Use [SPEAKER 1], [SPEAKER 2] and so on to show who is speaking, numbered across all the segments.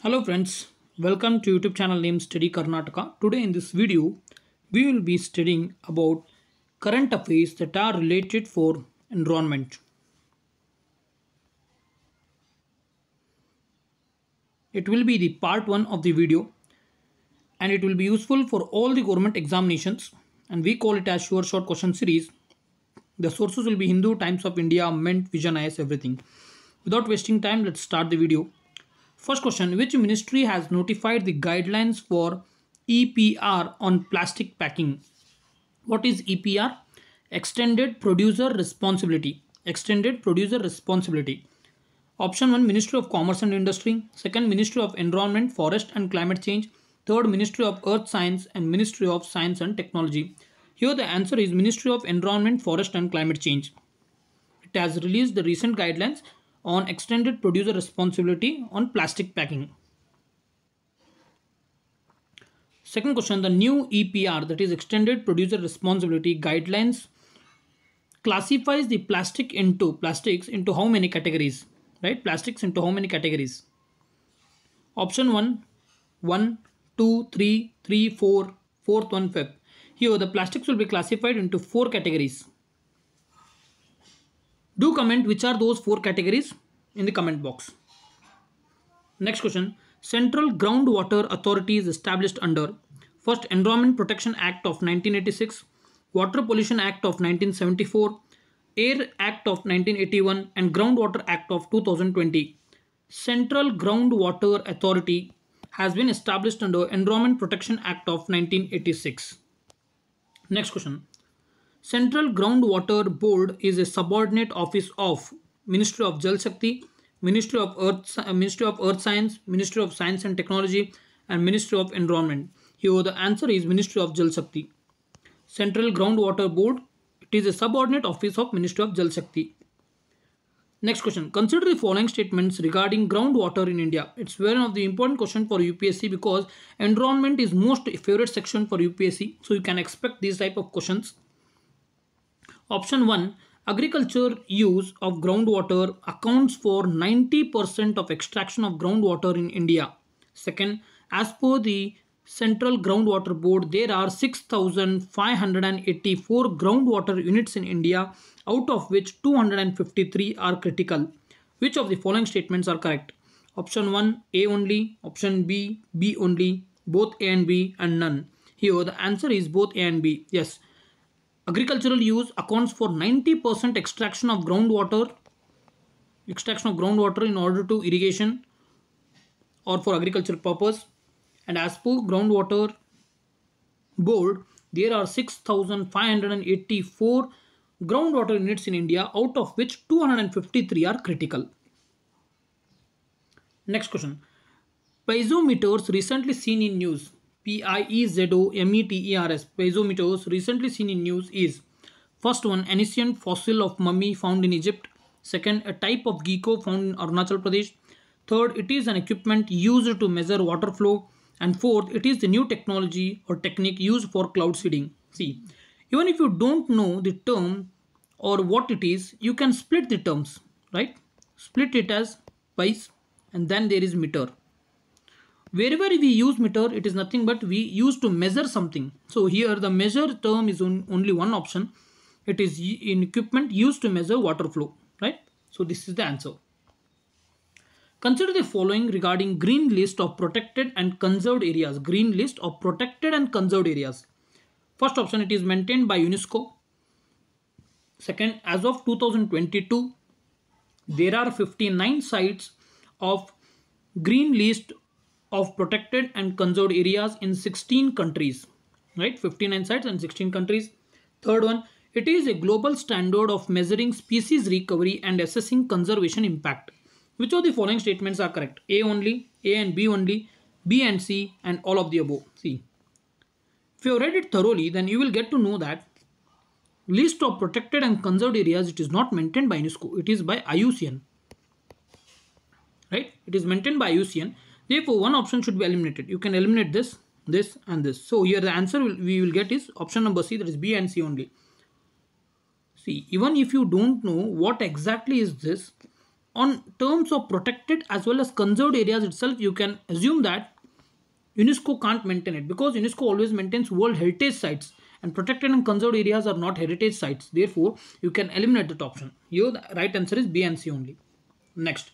[SPEAKER 1] Hello friends, welcome to YouTube channel named Study Karnataka. Today in this video, we will be studying about current affairs that are related for environment. It will be the part 1 of the video and it will be useful for all the government examinations and we call it as sure short question series. The sources will be Hindu, Times of India, Mint, Vision, IS, everything. Without wasting time, let's start the video. First question, which ministry has notified the guidelines for EPR on plastic packing? What is EPR? Extended Producer Responsibility. Extended Producer Responsibility. Option 1, Ministry of Commerce and Industry. Second, Ministry of Environment, Forest and Climate Change. Third, Ministry of Earth Science and Ministry of Science and Technology. Here the answer is Ministry of Environment, Forest and Climate Change. It has released the recent guidelines on extended producer responsibility on plastic packing. Second question, the new EPR, that is extended producer responsibility guidelines, classifies the plastics into how many categories? Right? Plastics into how many categories? Option 1, 1, 2, 3, 3, 4, fourth one, fifth. Here the plastics will be classified into 4 categories. Do comment which are those 4 categories in the comment box. Next question. Central Groundwater Authority is established under first Environment Protection Act of 1986, Water Pollution Act of 1974, Air Act of 1981 and Groundwater Act of 2020. Central Groundwater Authority has been established under Environment Protection Act of 1986. Next question. Central Groundwater Board is a subordinate office of Ministry of Jal Shakti, Ministry of Earth Science, Ministry of Science and Technology and Ministry of Environment. Here the answer is Ministry of Jal Shakti. Central Groundwater Board, it is a subordinate office of Ministry of Jal Shakti. Next question. Consider the following statements regarding groundwater in India. It's one of the important question for UPSC because environment is most favorite section for UPSC. So you can expect these type of questions. Option 1, agriculture use of groundwater accounts for 90% of extraction of groundwater in India. Second, as per the Central Groundwater Board, there are 6,584 groundwater units in India, out of which 253 are critical. Which of the following statements are correct? Option 1, A only, option B, B only, both A and B and none. Here the answer is both A and B. Yes. Agricultural use accounts for 90% extraction of groundwater in order to irrigation or for agricultural purpose. And as per Groundwater Board, there are 6,584 groundwater units in India, out of which 253 are critical. Next question. Piezometers recently seen in news. PIEZOMETERS. Piezometers recently seen in news is first one, ancient fossil of mummy found in Egypt. Second, a type of gecko found in Arunachal Pradesh. Third, it is an equipment used to measure water flow. And fourth, it is the new technology or technique used for cloud seeding. See, even if you don't know the term or what it is, you can split the terms, right? Split it as pies and then there is meter. Wherever we use meter, it is nothing but we use to measure something. So here the measure term is only one option. It is in equipment used to measure water flow, right? So this is the answer. Consider the following regarding green list of protected and conserved areas. Green list of protected and conserved areas. First option, it is maintained by UNESCO. Second, as of 2022, there are 59 sites of green list of protected and conserved areas in 16 countries. Right? 59 sites in 16 countries. Third one, it is a global standard of measuring species recovery and assessing conservation impact. Which of the following statements are correct? A only, A and B only, B and C and all of the above. See, if you have read it thoroughly, then you will get to know that list of protected and conserved areas, it is not maintained by UNESCO, it is by IUCN. Right? It is maintained by IUCN. Therefore, one option should be eliminated. You can eliminate this, this and this. So here the answer we will get is option number C, that is B and C only. See, even if you don't know what exactly is this, on terms of protected as well as conserved areas itself, you can assume that UNESCO can't maintain it, because UNESCO always maintains World Heritage Sites, and protected and conserved areas are not heritage sites. Therefore, you can eliminate that option. Here the right answer is B and C only. Next,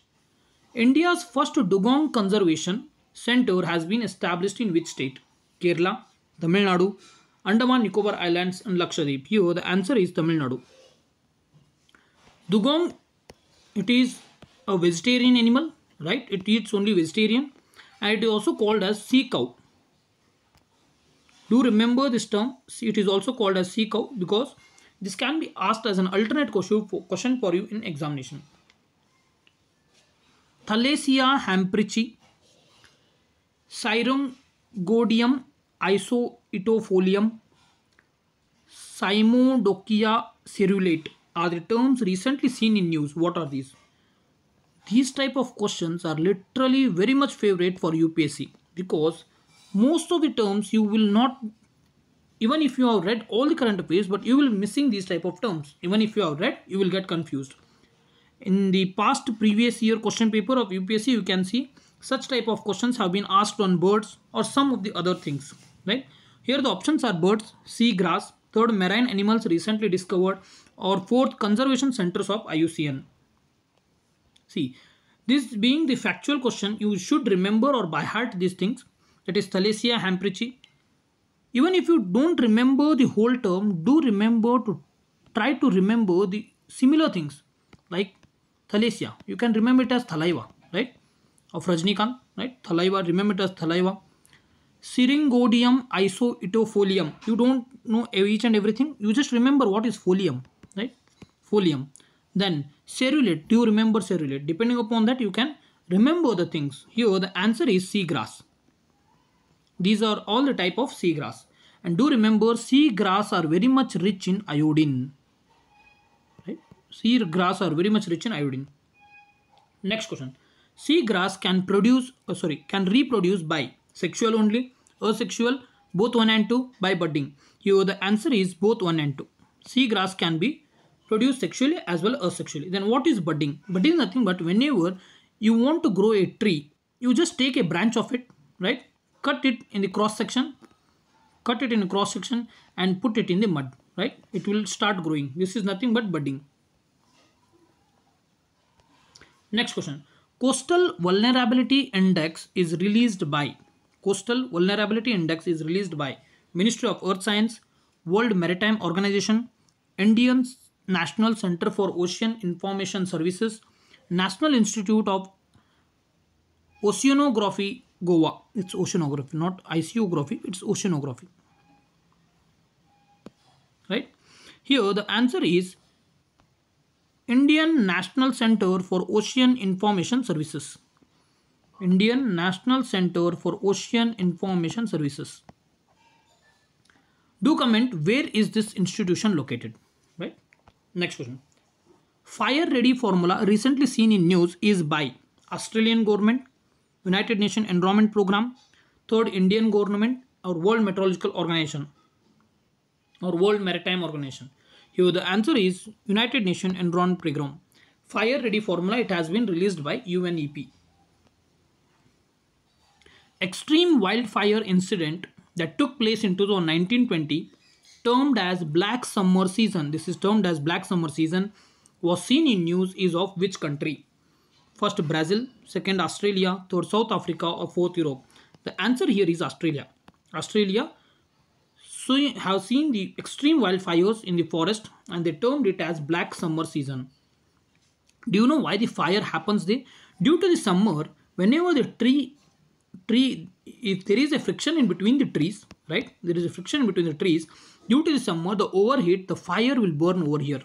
[SPEAKER 1] India's first dugong conservation center has been established in which state? Kerala, Tamil Nadu, Andaman Nicobar Islands and Lakshadweep. Here the answer is Tamil Nadu. Dugong, it is a vegetarian animal, right? It eats only vegetarian, and it is also called as sea cow. Do remember this term. It is also called as sea cow because this can be asked as an alternate question for you in examination. Thalasia hamprichi, Cyrongodium isoetofolium, Cymodokia cerulate are the terms recently seen in news. What are these? These type of questions are literally very much favorite for UPSC, because most of the terms you will not, even if you have read all the current affairs, but you will be missing these type of terms. Even if you have read, you will get confused. In the past previous year question paper of UPSC, you can see such type of questions have been asked on birds or some of the other things, right? Here the options are birds, sea grass, third marine animals recently discovered, or fourth conservation centers of IUCN. See, this being the factual question, you should remember or by heart these things. That is Thalasia hamprichi. Even if you don't remember the whole term, do remember to try to remember the similar things like Thalasia. You can remember it as Thalaiva, right? Of Rajnikant, right? Thalaiva, remember it as Thalaiva. Syringodium isoetofolium. You don't know each and everything. You just remember what is folium, right? Folium. Then cerulate. Do you remember cerulate? Depending upon that, you can remember the things. Here the answer is seagrass. These are all the type of seagrass. And do remember, seagrass are very much rich in iodine. Right? Seagrass are very much rich in iodine. Next question. Seagrass can reproduce by sexual only, asexual, both 1 and 2, by budding. Here the answer is both 1 and 2. Seagrass can be produced sexually as well as asexually. Then what is budding? Budding is nothing but whenever you want to grow a tree, you just take a branch of it, right? Cut it in the cross section, and put it in the mud, right? It will start growing. This is nothing but budding. Next question. Coastal Vulnerability Index is released by Ministry of Earth Science, World Maritime Organization, Indian National Center for Ocean Information Services, National Institute of Oceanography, Goa. It's oceanography, not ICOgraphy. It's oceanography. Right? Here the answer is Indian National Center for Ocean Information Services. Indian National Center for Ocean Information Services. Do comment where is this institution located. Right? Next question. Fire ready formula recently seen in news is by Australian government, United Nations Environment Program, third Indian government, or World Meteorological Organization or World Maritime Organization. Here the answer is United Nations Environment Program. Fire ready formula, it has been released by UNEP. Extreme wildfire incident that took place in 2019-20, termed as Black Summer Season. This is termed as Black Summer Season. Was seen in news is of which country? First Brazil, second Australia, third South Africa, or fourth Europe. The answer here is Australia. Australia have seen the extreme wildfires in the forest, and they termed it as Black Summer Season. Do you know why the fire happens there? Due to the summer, whenever the tree, if there is a friction in between the trees, right? There is a friction in between the trees. Due to the summer, the overheat, the fire will burn over here.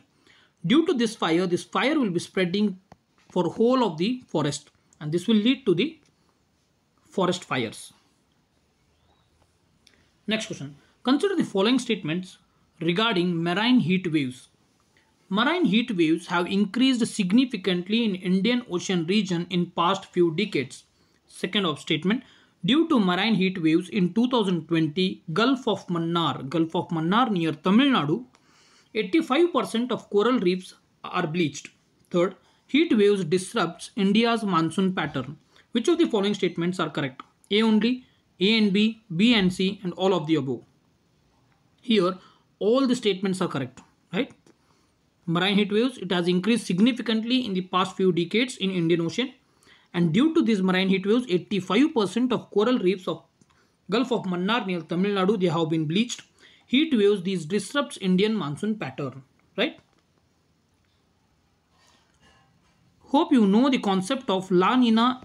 [SPEAKER 1] Due to this fire will be spreading for whole of the forest, and this will lead to the forest fires. Next question. Consider the following statements regarding marine heat waves. Marine heat waves have increased significantly in Indian Ocean region in past few decades. Second of statement, due to marine heat waves in 2020, Gulf of Mannar near Tamil Nadu, 85% of coral reefs are bleached. Third, Heat waves disrupts India's monsoon pattern. Which of the following statements are correct? A only, A and B and C, and all of the above. Here, all the statements are correct, right? Marine heat waves, it has increased significantly in the past few decades in Indian Ocean. And due to these marine heat waves, 85% of coral reefs of Gulf of Mannar near Tamil Nadu, they have been bleached. Heat waves, these disrupts Indian monsoon pattern, right? Hope you know the concept of La Nina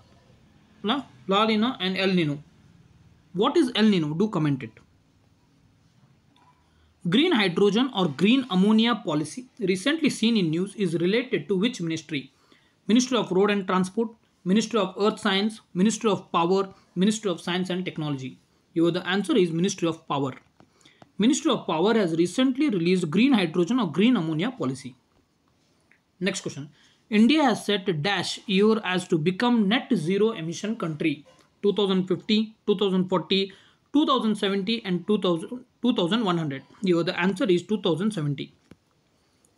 [SPEAKER 1] and El Nino. What is El Nino? Do comment it. Green hydrogen or green ammonia policy recently seen in news is related to which ministry? Ministry of Road and Transport, Ministry of Earth Science, Ministry of Power, Ministry of Science and Technology. Here the answer is Ministry of Power. Ministry of Power has recently released green hydrogen or green ammonia policy. Next question. India has set a dash year as to become net zero emission country. 2050, 2040, 2070 and 2100. Here the answer is 2070.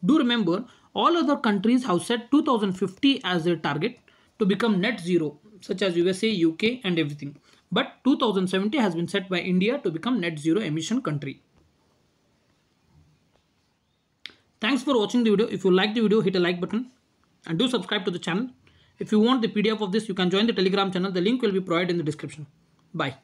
[SPEAKER 1] Do remember, all other countries have set 2050 as their target to become net zero, such as USA, UK and everything. But 2070 has been set by India to become net zero emission country. Thanks for watching the video. If you like the video, hit a like button and do subscribe to the channel. If you want the PDF of this, you can join the Telegram channel. The link will be provided in the description. Bye.